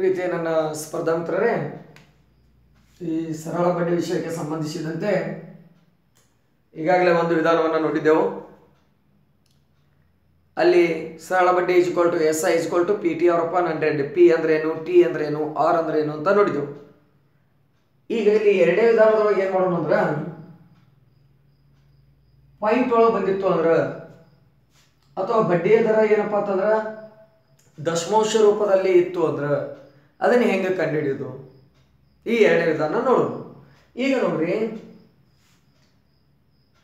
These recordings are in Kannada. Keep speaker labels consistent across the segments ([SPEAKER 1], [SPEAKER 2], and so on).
[SPEAKER 1] ಪ್ರೀತಿಯ ನನ್ನ ಸ್ಪರ್ಧಾ ಮಿತ್ರರೇ, ಈ ಸರಳ ಬಡ್ಡಿ ವಿಷಯಕ್ಕೆ ಸಂಬಂಧಿಸಿದಂತೆ ಈಗಾಗಲೇ ಒಂದು ವಿಧಾನವನ್ನು ನೋಡಿದ್ದೆವು. ಅಲ್ಲಿ ಸರಳ ಬಡ್ಡಿ SI PT upon 100, P ಅಂದ್ರೇನು, T ಅಂದ್ರೇನು, R ಅಂದ್ರೇನು ಅಂತ ನೋಡಿದೆವು. ಈಗ ಇಲ್ಲಿ ಎರಡೇ ವಿಧಾನದೊಳಗೆ ಏನು ಮಾಡೋಣ ಅಂದ್ರೆ, ಪಾಯಿಂಟ್ ಒಳಗೆ ಬಂದಿತ್ತು ಅಂದ್ರೆ ಅಥವಾ ಬಡ್ಡಿಯ ದರ ಏನಪ್ಪಾ ಅಂತಂದ್ರೆ ದಶಮಾಂಶ ರೂಪದಲ್ಲಿ ಇತ್ತು ಅಂದ್ರೆ ಅದನ್ನು ಹೆಂಗೆ ಕಂಡುಹಿಡಿಯೋದು, ಈ ಎರಡನೇ ವಿಧಾನ ನೋಡೋಣ. ಈಗ ನೋಡ್ರಿ,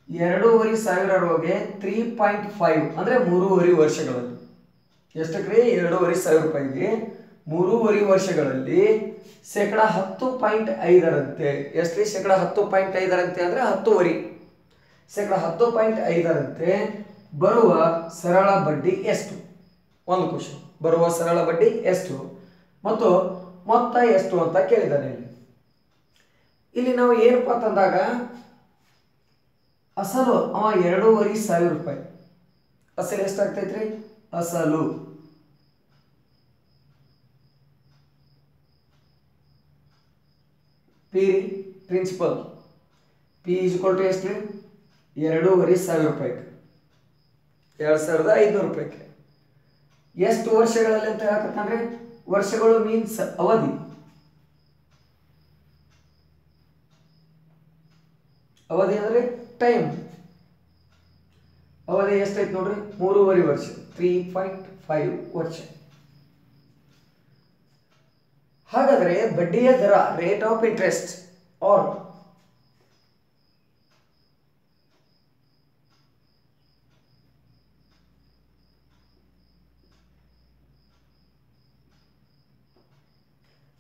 [SPEAKER 1] 2,500 3.5 ಅಂದರೆ 3.5 ವರ್ಷಗಳಲ್ಲಿ ಎಷ್ಟಕ್ರಿ? 2,500 ರೂಪಾಯಿಗೆ 3.5 ವರ್ಷಗಳಲ್ಲಿ ಶೇಕಡ 10.5ರಂತೆ. ಎಷ್ಟ್ರಿ? ಶೇಕಡ 10.5ರಂತೆ ಅಂದರೆ 10.5. ಶೇಕಡ 10.5ರಂತೆ ಬರುವ ಸರಳ ಬಡ್ಡಿ ಎಷ್ಟು? ಒಂದು ಕ್ವಶನ್. ಬರುವ ಸರಳ ಬಡ್ಡಿ ಎಷ್ಟು ಮತ್ತು ಮೊತ್ತ ಎಷ್ಟು ಅಂತ ಕೇಳಿದ್ದಾನೆ. ಇಲ್ಲಿ ನಾವು ಏನಪ್ಪಾ ಅಂತಂದಾಗ ಅಸಲು 2,500 ರೂಪಾಯಿ. ಅಸಲು ಎಷ್ಟಾಗ್ತೈತ್ರಿ? ಅಸಲು ಪ್ರಿನ್ಸಿಪಲ್ P ಎಷ್ಟು? 2,500 ರೂಪಾಯಿಗೆ, 2,500 ರೂಪಾಯಿಗೆ ಎಷ್ಟು ವರ್ಷಗಳಲ್ಲಿ ಅಂತ ಹೇಳಕತ್ತಂದ್ರೆ, ವರ್ಷಗಳು ಮೀನ್ಸ್ ಅವಧಿ. ಅವಧಿ ಅಂದ್ರೆ ಟೈಮ್. ಅವಧಿ ಎಷ್ಟೈತೆ ನೋಡ್ರಿ? 3.5 ವರ್ಷ, 3.5 ವರ್ಷ. ಹಾಗಾದ್ರೆ ಬಡ್ಡಿಯ ದರ, ರೇಟ್ ಆಫ್ ಇಂಟ್ರೆಸ್ಟ್ ಆರ್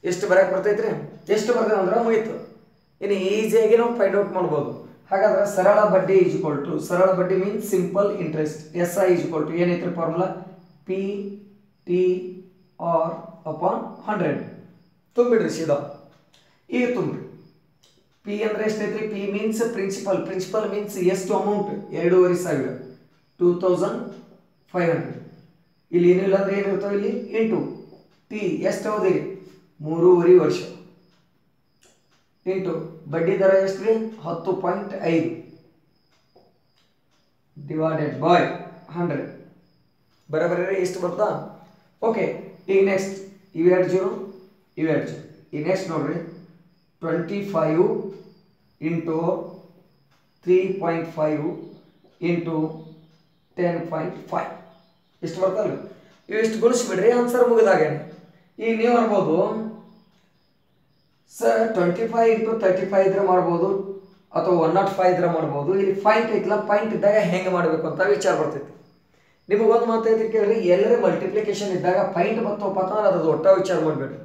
[SPEAKER 1] ಎಷ್ಟು ಬರಕ್ಕೆ ಬರ್ತೈತ್ರಿ? ಎಷ್ಟು ಬರ್ತದೆ ಅಂದ್ರೆ ಮುಗೀತು. ಇನ್ನು ಈಸಿಯಾಗಿ ನಾವು ಫೈಂಡ್ ಔಟ್ ಮಾಡ್ಬೋದು. ಹಾಗಾದ್ರೆ ಸರಳ ಬಡ್ಡಿ ಸರಳ ಬಡ್ಡಿ ಮೀನ್ಸ್ ಸಿಂಪಲ್ ಇಂಟ್ರೆಸ್ಟ್. SI ಏನೈತ್ರಿ ಫಾರ್ಮುಲಾ? PTR upon 100. ತುಂಬಿಡ್ರಿ ಸೀದಾ. ಈಗ ತುಂಬ್ರಿ. P ಅಂದ್ರೆ ಎಷ್ಟೈತ್ರಿ? P ಮೀನ್ಸ್ ಪ್ರಿನ್ಸಿಪಲ್ ಮೀನ್ಸ್ ಎಷ್ಟು ಅಮೌಂಟ್? 2,500, 2,500. ಇಲ್ಲಿ ಏನಿಲ್ಲ ಅಂದ್ರೆ ಏನಿರ್ತಾವ ಇಲ್ಲಿ ಇಂಟು T ಎಷ್ಟು ಅವಧಿ? 3.5 ವರ್ಷ ಇಂಟು ಬಡ್ಡಿ ದರ ಎಷ್ಟು ರೀ? 10.5 ಡಿವೈಡೆಡ್ ಬೈ 100. ಬರೋಬರಿ ಎಷ್ಟು ಬರ್ತಾ? ಓಕೆ. ಈಗ ನೆಕ್ಸ್ಟ್ ಇವೆರಡು ಜೀರೋ. ಈಗ ನೆಕ್ಸ್ಟ್ ನೋಡ್ರಿ, 25 ಇಂಟು 3.5 ಇಂಟು 10.5 ಎಷ್ಟು ಬರ್ತಲ್ಲ? ಇವಿಷ್ಟು ಗುಣಿಸ್ಬಿಡ್ರಿ, ಆನ್ಸರ್ ಮುಗಿದಾಗೇನೆ. ಈಗ ನೀವು ಅನ್ಬೋದು, ಸರ್ 25 ಇಂಟು 35 ಇದ್ರೆ ಮಾಡ್ಬೋದು ಅಥವಾ 105 ಇದ್ರೆ ಮಾಡ್ಬೋದು. ಇಲ್ಲಿ ಪಾಯಿಂಟ್ ಐತಲ್ಲ, ಪಾಯಿಂಟ್ ಇದ್ದಾಗ ಹೆಂಗೆ ಮಾಡಬೇಕು ಅಂತ ವಿಚಾರ ಬರ್ತೈತಿ. ನಿಮಗೊಂದು ಮಾತೈತಿ ಕೇಳ್ರಿ, ಎಲ್ಲರೇ ಮಲ್ಟಿಪ್ಲಿಕೇಶನ್ ಇದ್ದಾಗ ಪಾಯಿಂಟ್ ಬರ್ತವಪ್ಪ ಅಂತಂದ್ರೆ ಅದು ಒಟ್ಟ ವಿಚಾರ ಮಾಡಬೇಡ್ರಿ.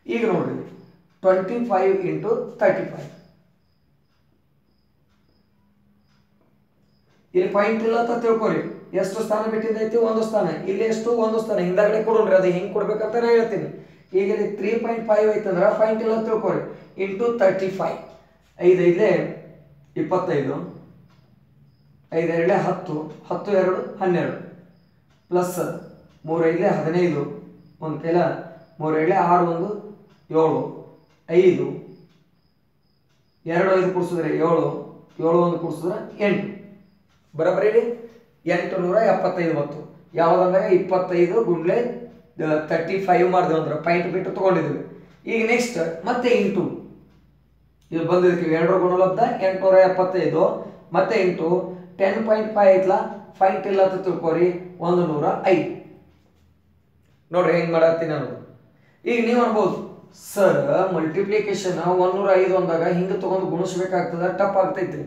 [SPEAKER 1] ಈಗ ನೋಡ್ರಿ, 25 ಇಂಟು 35. ಇಲ್ಲಿ ಪಾಯಿಂಟ್ ಇಲ್ಲ ಅಂತ ತಿಳ್ಕೊರಿ. ಎಷ್ಟು ಸ್ಥಾನ ಬಿಟ್ಟಿದ್ದೈತಿ? ಒಂದು ಸ್ಥಾನ. ಇಲ್ಲಿ ಎಷ್ಟು? ಒಂದು ಸ್ಥಾನ. ಹಿಂದಾಗಡೆ ಕೊಡೋಣ್ರಿ, ಅದು ಹೆಂಗೆ ಕೊಡ್ಬೇಕಂತ ನಾ ಹೇಳ್ತೀನಿ. ಈಗ ಇಲ್ಲಿ 3.5 ಐತಂದ್ರೆ ಪಾಯಿಂಟ್ ಇಲ್ಲ ತಿಳ್ಕೊರಿ. ಇಂಟು 35. 5 5 25, 5 2 10, 10 2 12 ಪ್ಲಸ್ 3 5 15, ಒಂದು ಕೈಲ 3 2 6 1 7, 5 2 5 ಕೂಡಿಸಿದ್ರೆ 7, 7 1 ಕೂಡಿಸಿದ್ರೆ 8. ಬರೋಬ್ಬರಿ 875 ಬಂತು. ಯಾವುದಂದಾಗ 25 ಗುಂಡ್ಲೆ 35 ಮಾಡಿದೆವು ಅಂದ್ರೆ ಪಾಯಿಂಟ್ ಬಿಟ್ಟು ತೊಗೊಂಡಿದ್ವಿ. ಈಗ ನೆಕ್ಸ್ಟ್ ಮತ್ತೆ ಇಂಟು ಇಲ್ಲಿ ಬಂದಿದ್ದಕ್ಕೆ 2 ಗುಣಲಬ್ಧ 875 ಮತ್ತೆ ಇಂಟು 10.5 ಐತ್ಲಾ, ಪಾಯಿಂಟ್ ಇಲ್ಲ ಅಂತ ತಿಳ್ಕೊರಿ, 105. ನೋಡ್ರಿ ಹೆಂಗೆ ಮಾಡತ್ತೀನಿ ಅನ್ನೋದು. ಈಗ ನೀವು ಅನ್ಬೋದು, ಸರ್ ಮಲ್ಟಿಪ್ಲಿಕೇಶನ್ 105 ಅಂದಾಗ ಹಿಂಗೆ ತೊಗೊಂಡು ಗುಣಿಸ್ಬೇಕಾಗ್ತದೆ, ಟಫ್ ಆಗ್ತೈತಿ.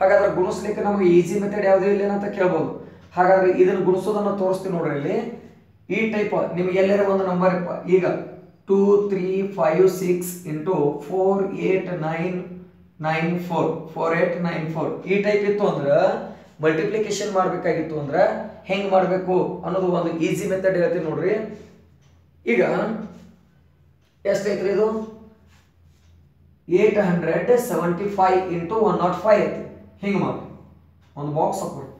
[SPEAKER 1] ಹಾಗಾದ್ರೆ ಗುಣಿಸ್ಲಿಕ್ಕೆ ನಮಗೆ ಈಸಿ ಮೆಥಡ್ ಯಾವುದೂ ಇಲ್ಲ ಅಂತ ಕೇಳ್ಬೋದು. ಹಾಗಾದ್ರೆ ಇದನ್ನು ಗುಣಿಸೋದನ್ನು ತೋರಿಸ್ತೀನಿ ನೋಡ್ರಿ. ಇಲ್ಲಿ ಈ ಟೈಪ್ ನಿಮ್ಗೆ ಎಲ್ಲರ ಒಂದು ನಂಬರ್ ಈಗ 2 3 5 6 ಇಂಟು 4 8 9 9 4 4894 ಈ ಟೈಪ್ ಇತ್ತು ಅಂದ್ರೆ ಮಲ್ಟಿಪ್ಲಿಕೇಶನ್ ಮಾಡಬೇಕಾಗಿತ್ತು ಅಂದ್ರೆ ಹೆಂಗೆ ಮಾಡಬೇಕು ಅನ್ನೋದು ಒಂದು ಈಸಿ ಮೆಥಡ್ ಹೇಳ್ತೀನಿ ನೋಡ್ರಿ. ಈಗ ಎಷ್ಟೈತ್ರಿ ಇದು? 875 ಇಂಟು 105 ಐತಿ. ಹಿಂಗೆ ಮಾಡಿ ಒಂದು ಬಾಕ್ಸ್ ಹಾಕೊಳ್ಳಿ.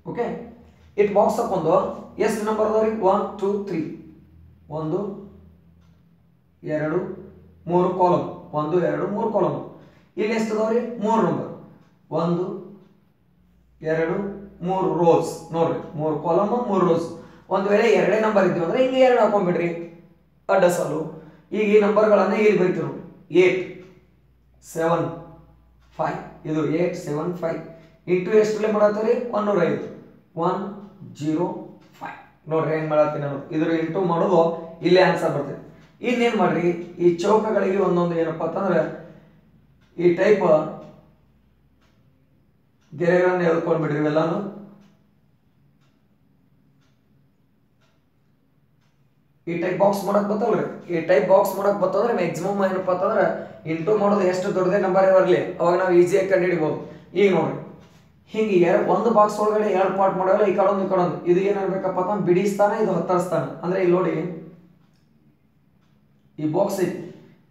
[SPEAKER 1] ಓಕೆ, ಇಟ್ ಬಾಕ್ಸ್ ಹಾಕೊಂಡು ಎಷ್ಟು ನಂಬರ್ ಅದಾವ್ರಿ 1 2 3 1 2 3 ಕಾಲಮ್ 1 2 3 ಕಾಲಮ್ ಇಲ್ಲಿ ಎಷ್ಟು ಅದಾವ್ರಿ 3 ನಂಬರ್ 1 2 3 ರೋಸ್ ನೋಡ್ರಿ 3 ಕಾಲಮ್ 3 ರೋಸ್ ಒಂದು ವೇಳೆ ಎರಡೇ ನಂಬರ್ ಇದ್ದೀವಿ ಅಂದ್ರೆ ಇಲ್ಲಿ 2 ಹಾಕೊಂಡ್ಬಿಡ್ರಿ ಅಡ್ಡ ಸಾಲು ಈಗ ಈ ನಂಬರ್ಗಳನ್ನ ಇಲ್ಲಿ ಬರೀತೀವಿ ನೋಡಿ 8 7 5 ಇದು 8 7 5 ಇಂಟು ಎಷ್ಟರಲ್ಲಿ ಮಾಡತ್ತೀರಿ 105 105 ನೋಡ್ರಿ ಹೆಂಗ್ ಮಾಡತ್ತೀನಿ ನಾನು ಇದ್ರ ಇಂಟು ಮಾಡೋದು ಇಲ್ಲೇ ಆನ್ಸರ್ ಬರ್ತದೆ ಇನ್ನೇನ್ ಮಾಡ್ರಿ ಈ ಚೌಕಗಳಿಗೆ ಒಂದೊಂದು ಏನಪ್ಪಾ ಅಂತಂದ್ರೆ ಈ ಟೈಪ್ ಗೆರೆಗಳನ್ನ ಎಳ್ಕೊಂಡ್ಬಿಡ್ರಿ ಇವೆಲ್ಲಾನು ಈ ಟೈಪ್ ಬಾಕ್ಸ್ ಮಾಡಕ್ ಬರ್ತಲ್ರಿ ಈ ಟೈಪ್ ಬಾಕ್ಸ್ ಮಾಡಕ್ ಬರ್ತಂದ್ರೆ ಮ್ಯಾಕ್ಸಿಮಮ್ ಏನಪ್ಪಾ ಅಂತಂದ್ರೆ ಇಂಟು ಮಾಡೋದು ಎಷ್ಟು ದೊಡ್ಡದೇ ನಂಬರ್ ಬರಲಿ ಅವಾಗ ನಾವು ಈಸಿಯಾಗಿ ಕಂಡುಹಿಡಿಬಹುದು ಈಗ ನೋಡ್ರಿ ಹಿಂಗೆ ಒಂದು ಬಾಕ್ಸ್ ಒಳಗಡೆ 2 ಪಾರ್ಟ್ ಮಾಡೋಲ್ಲ ಈ ಕಡೆ ಒಂದು ಇದು ಏನಾಗಬೇಕಪ್ಪ ಅಂತ ಬಿಡಿ ಸ್ಥಾನ ಇದು ಹತ್ತರ ಸ್ಥಾನ ಅಂದ್ರೆ ಇಲ್ಲಿ ನೋಡಿ ಈ ಬಾಕ್ಸ್ ಐತಿ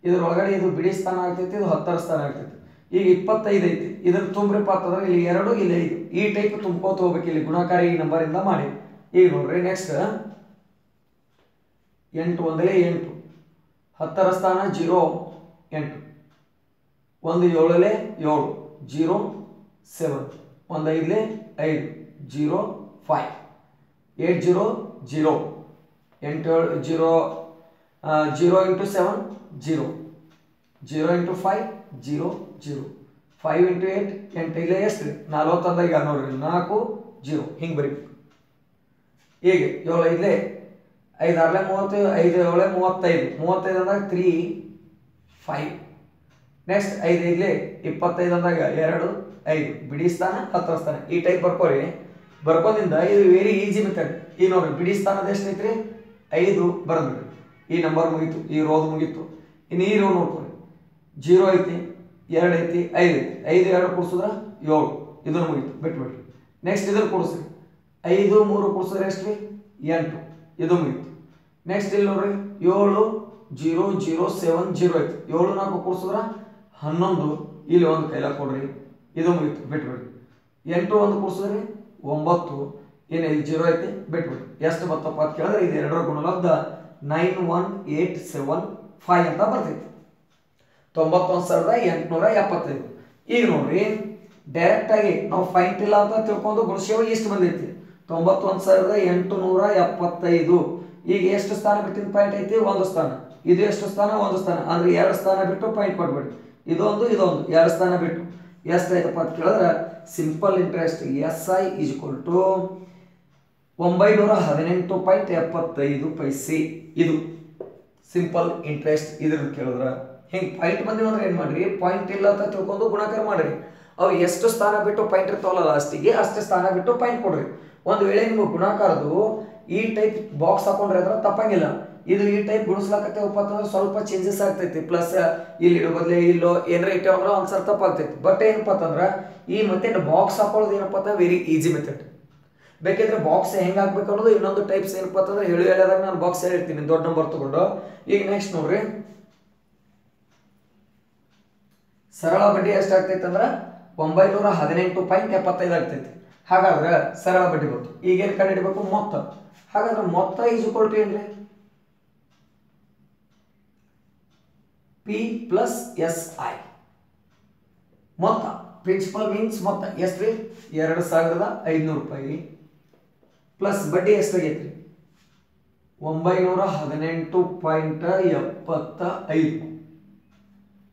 [SPEAKER 1] ಇದ್ರ ಒಳಗಡೆ ಇದು ಬಿಡಿ ಸ್ಥಾನ ಆಗ್ತೈತಿ ಇದು ಹತ್ತರ ಸ್ಥಾನ ಆಗ್ತೈತಿ ಈಗ 25 ಐತಿ ಇದ್ರ ತುಂಬ್ರಿಪ್ಪ ಅಂತಂದ್ರೆ ಇಲ್ಲಿ 2 ಇಲ್ಲಿ 5 ಈ ಟೈಪ್ ತುಂಬ್ಕೋತ ಹೋಗ್ಬೇಕು ಇಲ್ಲಿ ಗುಣಾಕಾರ ಈ ನಂಬರ್ ಇಂದ ಮಾಡಿ ಈಗ ನೋಡ್ರಿ ನೆಕ್ಸ್ಟ್ 8 ಒಂದಲೇ 8 ಹತ್ತರ ಸ್ಥಾನ 0 8 1 7ಲೇ 7 0 7 1 5ಲೇ 5 0 5 8 0 0 8 0 0 into 7 0 0 into 5 0 0 5 into 8 8 ಇಲ್ಲೇ ಎಷ್ಟು 40 ಈಗ ನೋಡ್ರಿ 4 0 ಹಿಂಗೆ ಬರೀಬೇಕು ಹೀಗೆ 7 5ಲೇ 5 6ಲೇ 30 5 7ಲೇ 35 35 ಅಂದಾಗ 3 5 ನೆಕ್ಸ್ಟ್ 5 5ಲೇ 25 ಅಂದಾಗ 2 5 ಬಿಡಿ ಸ್ಥಾನ ಹತ್ತರ ಸ್ಥಾನ ಈ ಟೈಪ್ ಬರ್ಕೋರಿ ಬರ್ಕೋದ್ರಿಂದ ಇದು ವೆರಿ ಈಜಿ ಮೆಥಡ್ ಈಗ ನೋಡ್ರಿ ಬಿಡಿ ಸ್ಥಾನದ ಎಷ್ಟು ಐತ್ರಿ 5 ಬರೆದ್ಬಿಡ್ರಿ ಈ ನಂಬರ್ ಮುಗೀತು ಈ ರೋದ್ ಮುಗೀತು ಇನ್ನು ಈ ರೋ ನೋಡ್ಕೊರಿ 0 ಐತಿ 2 ಐತಿ 5 ಐತಿ 5 2 ಕೂಡಿಸಿದ್ರೆ 7 ಇದನ್ನು ಮುಗೀತು ಬಿಟ್ಬಿಡ್ರಿ ನೆಕ್ಸ್ಟ್ ಇದನ್ನು ಕೂಡಿಸ್ರಿ 5 3 ಕೂಡಿಸಿದ್ರೆ ಎಷ್ಟು 8 ಇದು ಮುಗೀತು ನೆಕ್ಸ್ಟ್ ಇಲ್ಲಿ ನೋಡ್ರಿ 7 0 0 7 0 ಐತಿ 7 4 ಕೂಡಿಸಿದ್ರೆ 11 ಇಲ್ಲಿ ಒಂದು ಕೈಲ ಕೊಡ್ರಿ ಇದು ಮುಗೀತು ಬಿಟ್ಬಿಡ್ರಿ 8 1 ಕೂಡಿಸಿದ್ರಿ 9 ಏನು ಇಲ್ಲಿ 0 ಐತಿ ಬಿಟ್ಬಿಡ್ರಿ ಎಷ್ಟು ಬರ್ತಪ್ಪ ಅಂತ ಕೇಳಿದ್ರೆ ಇದು ಎರಡರ ಗುಣಲಬ್ಧ 91875 ಅಂತ ಬರ್ತೈತಿ 91,875 ಈಗ ನೋಡ್ರಿ ಡೈರೆಕ್ಟ್ ಆಗಿ ನಾವು ಫೈಂಟ್ ಇಲ್ಲ ಅಂತ ತಿಳ್ಕೊಂಡು ಗುಣಿಸೇವ ಇಷ್ಟು ಬಂದೈತಿ 91,875 ಈಗ ಎಷ್ಟು ಸ್ಥಾನ ಬಿಟ್ಟಿನ ಪಾಯಿಂಟ್ ಐತಿ ಒಂದು ಸ್ಥಾನ ಇದು ಎಷ್ಟು ಸ್ಥಾನ ಒಂದು ಸ್ಥಾನ ಅಂದ್ರೆ 2 ಸ್ಥಾನ ಬಿಟ್ಟು ಪಾಯಿಂಟ್ ಕೊಟ್ಬಿಡಿ ಇದೊಂದು 2 ಸ್ಥಾನ ಬಿಟ್ಟು ಎಷ್ಟಾಯ್ತಪ್ಪ ಅಂತ ಕೇಳಿದ್ರೆ ಸಿಂಪಲ್ ಇಂಟ್ರೆಸ್ಟ್ SI = 918.75 ಇದು ಸಿಂಪಲ್ ಇಂಟ್ರೆಸ್ಟ್ ಇದ್ರ ಕೇಳಿದ್ರೆ ಹಿಂಗೆ ಪಾಯಿಂಟ್ ಬಂದಿವಿ ಅಂದ್ರೆ ಏನು ಮಾಡ್ರಿ ಪಾಯಿಂಟ್ ಇಲ್ಲ ಅಂತ ತಿಳ್ಕೊಂಡು ಗುಣಾಕಾರ ಮಾಡ್ರಿ ಅವು ಎಷ್ಟು ಸ್ಥಾನ ಬಿಟ್ಟು ಪಾಯಿಂಟ್ ಇರ್ತಾವಲ್ಲ ಲಾಸ್ಟಿಗೆ ಅಷ್ಟು ಸ್ಥಾನ ಬಿಟ್ಟು ಪಾಯಿಂಟ್ ಕೊಡ್ರಿ ಒಂದು ವೇಳೆ ನಿಮ್ಗೆ ಗುಣಾಕಾರದು ಈ ಟೈಪ್ ಬಾಕ್ಸ್ ಹಾಕೊಂಡ್ರೆ ಅದ್ರ ತಪ್ಪಂಗಿಲ್ಲ ಇದು ಈ ಟೈಪ್ ಗುಣಿಸ್ಲಾಕತ್ತೇವಪ್ಪ ಅಂತಂದ್ರೆ ಸ್ವಲ್ಪ ಚೇಂಜಸ್ ಆಗ್ತೈತಿ ಪ್ಲಸ್ ಇಲ್ಲಿ ಇಡೋ ಬದಲೇ ಇಲ್ಲೋ ಏನಾರ ಇಟ್ಟೇವಂದ್ರೆ ಒಂದ್ಸಲ ತಪ್ಪಾಗ್ತೈತಿ ಬಟ್ ಏನಪ್ಪ ಅಂತಂದ್ರೆ ಈ ಮೆಥಡ್ ಬಾಕ್ಸ್ ಹಾಕೊಳ್ಳೋದು ಏನಪ್ಪ ಅಂತ ವೆರಿ ಈಸಿ ಮೆಥಡ್ ಬೇಕಿದ್ರೆ ಬಾಕ್ಸ್ ಹೆಂಗೆ ಹಾಕ್ಬೇಕು ಅನ್ನೋದು ಇನ್ನೊಂದು ಟೈಪ್ಸ್ ಏನಪ್ಪ ಅಂತಂದ್ರೆ ಹೇಳಿದಾಗ ನಾನು ಬಾಕ್ಸ್ ಹೇಳಿರ್ತೀನಿ ದೊಡ್ಡ ನಂಬರ್ ತಗೊಂಡು ಈಗ ನೆಕ್ಸ್ಟ್ ನೋಡ್ರಿ ಸರಳ ಬಡ್ಡಿ ಎಷ್ಟಾಗ್ತೈತೆ ಅಂದ್ರೆ 918.75 ಆಗ್ತೈತಿ ಹಾಗಾದ್ರೆ ಸರಳ ಬಡ್ಡಿ ಬಂತು ಈಗೇನು ಕಂಡುಹಿಡಬೇಕು ಮೊತ್ತ ಹಾಗಾದ್ರೆ ಮೊತ್ತ = ಏನ್ರಿ P + SI ಮೊತ್ತ ಪ್ರಿನ್ಸಿಪಲ್ ಮೀನ್ಸ್ ಮೊತ್ತ ಎಷ್ಟ್ರಿ 2,500 ರೂಪಾಯಿ ಪ್ಲಸ್ ಬಡ್ಡಿ ಎಷ್ಟಾಗೈತ್ರಿ 918.75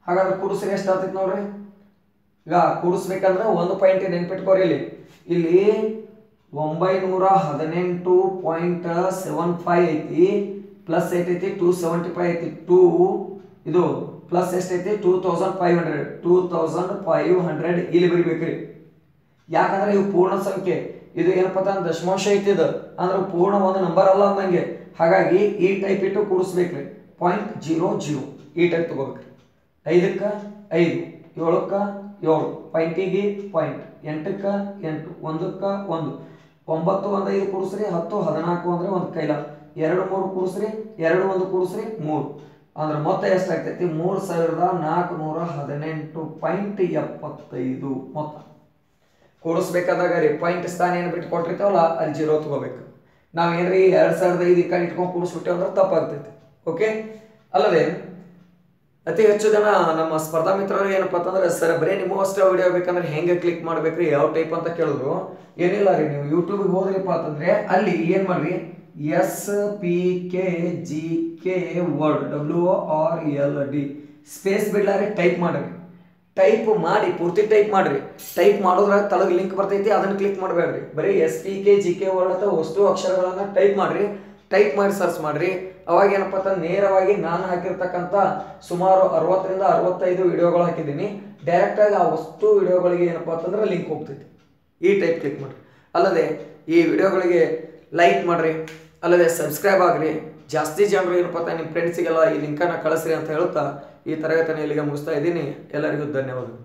[SPEAKER 1] ಹಾಗಾದ್ರೆ ಕೂಡಿಸ್ರಿ ಎಷ್ಟಾಗ್ತೈತಿ ನೋಡ್ರಿ ಈಗ ಕೂಡಿಸ್ಬೇಕಂದ್ರೆ ಒಂದು ಪಾಯಿಂಟ್ ನೆನ್ಪಿಟ್ಕೋರಿ ಇಲ್ಲಿ 918.75 ಐತಿ ಪ್ಲಸ್ ಐತಿ 275 ಐತಿ 2 ಇದು ಪ್ಲಸ್ ಎಷ್ಟೈತಿ 2500 ಇಲ್ಲಿ ಬರಿಬೇಕ್ರಿ ಯಾಕಂದ್ರೆ ಇವು ಪೂರ್ಣ ಸಂಖ್ಯೆ ಇದು ಏನಪ್ಪ ಅಂತ ದಶಮಾಂಶ ಐತಿ ಇದು ಅಂದ್ರೆ ಪೂರ್ಣ ಒಂದು ನಂಬರ್ ಅಲ್ಲ ಅಂದಂಗೆ ಹಾಗಾಗಿ ಈ ಟೈಪ್ ಇಟ್ಟು ಕೂಡಿಸ್ಬೇಕ್ರಿ 0.00 ಈ ಟೈಪ್ ತಗೋಬೇಕ್ರಿ 5ಕ್ಕೆ 5 7ಕ್ಕೆ 7 ಪಾಯಿಂಟಿಗೆ ಪಾಯಿಂಟ್ 8ಕ್ಕೆ 8 1ಕ್ಕೆ 1 9 1 5 ಕೂಡಿಸ್ರಿ 10 14 ಅಂದ್ರೆ ಒಂದು ಕೈಲ 2 3 ಕೂಡಿಸ್ರಿ 2 1 ಕೂಡಿಸ್ರಿ 3 ಅಂದ್ರೆ ಮೊತ್ತ ಎಷ್ಟಾಗ್ತೈತಿ 3,418.75 ಮೊತ್ತ ಕೂಡಿಸ್ಬೇಕಾದಾಗ ರೀ ಪಾಯಿಂಟ್ ಸ್ಥಾನ ಏನು ಬಿಟ್ಟು ಕೊಟ್ಟಿರ್ತಾವಲ್ಲ ಅಲ್ಲಿ 0 ತಗೋಬೇಕು. ನಾವು ಏನ್ರಿ 2005 ಈ ಕಡೆ ಇಟ್ಕೊಂಡು ಕೂಡಿಸ್ಬಿಟ್ಟೇವೆ ಅಂದ್ರೆ ತಪ್ಪಾಗ್ತೈತಿ. ಓಕೆ. ಅಲ್ಲದೆ ಅತಿ ಹೆಚ್ಚು ಜನ ನಮ್ಮ ಸ್ಪರ್ಧಾ ಮಿತ್ರರು ಏನಪ್ಪ ಅಂತಂದ್ರೆ ಸರ್ ಬರೀ ನಿಮ್ಮಷ್ಟೇ ವಿಡಿಯೋ ಬೇಕಂದ್ರೆ ಹೆಂಗೆ ಕ್ಲಿಕ್ ಮಾಡ್ಬೇಕ್ರಿ, ಯಾವ ಟೈಪ್ ಅಂತ ಕೇಳಿದ್ರು. ಏನಿಲ್ಲ ರೀ, ನೀವು ಯೂಟ್ಯೂಬ್ಗೆ ಹೋದ್ರಿಪ್ಪ ಅಂತಂದ್ರೆ ಅಲ್ಲಿ ಏನು ಮಾಡ್ರಿ, SPKGK ವರ್ಡ್ WORLD ಸ್ಪೇಸ್ ಬಿಡ್ಲಾರಿ ಟೈಪ್ ಮಾಡ್ರಿ. ಟೈಪ್ ಮಾಡಿ ಪೂರ್ತಿ ಟೈಪ್ ಮಾಡ್ರಿ. ಟೈಪ್ ಮಾಡೋದ್ರಾಗ ತಳಗ ಲಿಂಕ್ ಬರ್ತೈತಿ, ಅದನ್ನ ಕ್ಲಿಕ್ ಮಾಡಬೇಡ್ರಿ. ಬರೀ SPKGK ವರ್ಡ್ ಅಂತ ವಸ್ತು ಅಕ್ಷರಗಳನ್ನ ಟೈಪ್ ಮಾಡ್ರಿ. ಟೈಪ್ ಮಾಡಿ ಸರ್ಚ್ ಮಾಡ್ರಿ. ಅವಾಗ ಏನಪ್ಪ ಅಂತ ನೇರವಾಗಿ ನಾನು ಹಾಕಿರ್ತಕ್ಕಂಥ ಸುಮಾರು 60 ರಿಂದ 65 ವಿಡಿಯೋಗಳು ಹಾಕಿದ್ದೀನಿ. ಡೈರೆಕ್ಟಾಗಿ ಆ ವಸ್ತು ವಿಡಿಯೋಗಳಿಗೆ ಏನಪ್ಪ ಅಂತಂದ್ರೆ ಲಿಂಕ್ ಹೋಗ್ತೈತಿ. ಈ ಟೈಪ್ ಕ್ಲಿಕ್ ಮಾಡ್ರಿ. ಅಲ್ಲದೆ ಈ ವಿಡಿಯೋಗಳಿಗೆ ಲೈಕ್ ಮಾಡ್ರಿ, ಅಲ್ಲದೆ ಸಬ್ಸ್ಕ್ರೈಬ್ ಆಗ್ರಿ. ಜಾಸ್ತಿ ಜನರು ಏನಪ್ಪ ಅಂತ ನಿಮ್ಮ ಫ್ರೆಂಡ್ಸಿಗೆಲ್ಲ ಈ ಲಿಂಕನ್ನು ಕಳಿಸ್ರಿ ಅಂತ ಹೇಳ್ತಾ ಈ ತರಗತಿಯನ್ನು ಇಲ್ಲಿಗೆ ಮುಗಿಸ್ತಾ ಇದ್ದೀನಿ. ಎಲ್ಲರಿಗೂ ಧನ್ಯವಾದಗಳು.